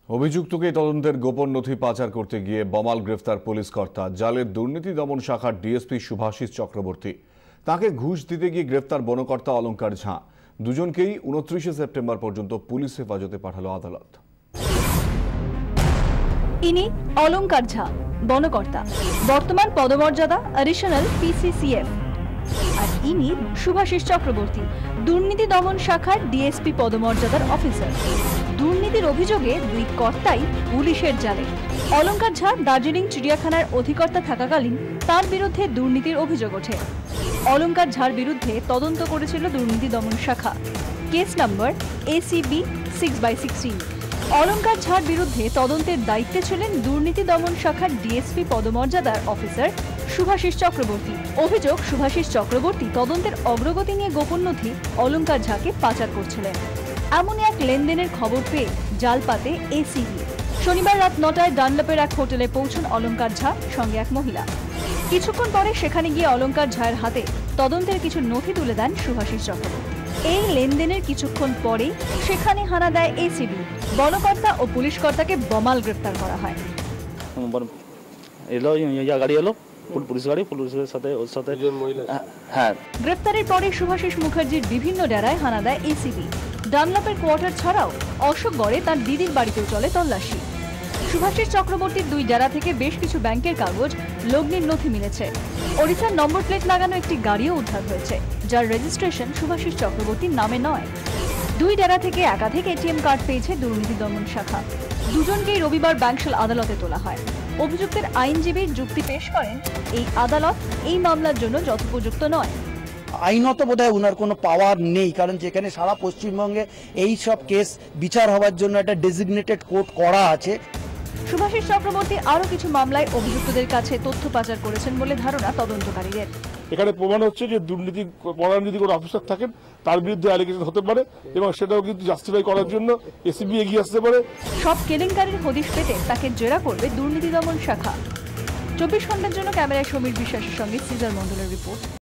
অভিযুক্তকে তদন্তের গোপন নথি পাচার করতে গিয়ে বমাল গ্রেফতার পুলিশ কর্তা। জালের দুর্নীতি দমন শাখার ডিএসপি শুভাশিস চক্রবর্তী। তাকে ঘুষ দিতে গিয়ে গ্রেফতার বনকর্তা অলঙ্কার ঝা। দুজনকেই 29 সেপ্টেম্বর পর্যন্ত পুলিশ হেফাজতে পাঠালো আদালত। ইনি অলঙ্কার ঝা, বনকর্তা, বর্তমান পদমর্যাদা অ্যাডিশনাল পিসিসিএফ। আর ইনি শুভাশিস চক্রবর্তী, দুর্নীতি দমন শাখার ডিএসপি পদমর্যাদার অফিসার। দুর্নীতির অভিযোগে দুই কর্তাই পুলিশের জালে। অলঙ্কার ঝা দার্জিলিং চিড়িয়াখানার অধিকর্তা থাকাকালীন তার বিরুদ্ধে দুর্নীতির অভিযোগ ওঠে। অলঙ্কার ঝার বিরুদ্ধে তদন্ত করেছিল দুর্নীতি দমন শাখা। Case number ACB 6/16। অলঙ্কার ঝার বিরুদ্ধে তদন্তের দায়িত্বে ছিলেন দুর্নীতি দমন শাখার ডিএসপি পদমর্যাদার অফিসার শুভাশিস চক্রবর্তী। অভিযোগ, শুভাশিস চক্রবর্তী তদন্তের অগ্রগতি নিয়ে গোপন নথি অলঙ্কার ঝাকে পাচার করছিলেন। এমনই এক লেনদেনের খবর পেয়ে জাল পাতে ACB। শনিবার রাত 9টায় ডানলপের এক হোটেলে পৌঁছন অলঙ্কার ঝা সঙ্গে এক মহিলা। কিছুক্ষণ পরে সেখানে গিয়ে অলঙ্কার ঝায়ের হাতে তদন্তের কিছু নথি তুলে দেন শুভাশিস চক্রবর্তী। এই লেনদেনের কিছুক্ষণ পরেই সেখানে হানা দেয় ACB। বনকর্তা ও পুলিশ কর্তাকে বমাল গ্রেফতার করা হয়। গাড়ি এলো, পুলিশ গাড়ি, পুলিশের সাথে ওর সাথে হ্যাঁ। গ্রেফতারের পরে শুভাশিস মুখার্জির বিভিন্ন ডেরায় হানা দেয় ACB। ডানলপের কোয়ার্টার ছাড়াও অশোকগড়ে তার দিদির বাড়িতেও চলে তল্লাশি। শুভাশিস চক্রবর্তীর দুই ডেরা থেকে বেশ কিছু ব্যাংকের কাগজ, লগ্নির নথি মিলেছে। ওড়িশার নম্বর প্লেট লাগানো একটি গাড়িও উদ্ধার হয়েছে, যার রেজিস্ট্রেশন শুভাশিস চক্রবর্তীর নামে নয়। দুই ডেরা থেকে একাধিক ATM কার্ড পেয়েছে দুর্নীতি দমন শাখা। দুজনকেই রবিবার ব্যাংশাল আদালতে তোলা হয়। অভিযুক্তের আইনজীবী যুক্তি পেশ করেন, এই আদালত এই মামলার জন্য যথোপযুক্ত নয়। আইনত বোধহয় ওনার কোনো পাওয়ার নেই, কারণ যেখানে সারা পশ্চিমবঙ্গে এই সব কেস বিচার হওয়ার জন্য একটা ডেজিগনেটেড কোর্ট করা আছে। শুভাশিস চক্রবর্তী আরও কিছু মামলায় অভিযুক্তদের কাছে তথ্য পাচার করেছেন বলে ধারণা তদন্তকারীদের। এখানে প্রমাণ হচ্ছে যে দুর্নীতি পরায়ণ যদি কোনো অফিসার থাকেন তার বিরুদ্ধে অ্যালিগেশন হতে পারে এবং সেটাও কিন্তু জাস্টিফাই করার জন্য ACB এগিয়ে আসতে পারে। সব কেলেঙ্কারির হদিশ পেতে তাকে জেরা করবে দুর্নীতি দমন শাখা। 24 ঘন্টার জন্য ক্যামেরায় সমীর বিশ্বাসের সঙ্গে সিজার মন্ডলের রিপোর্ট।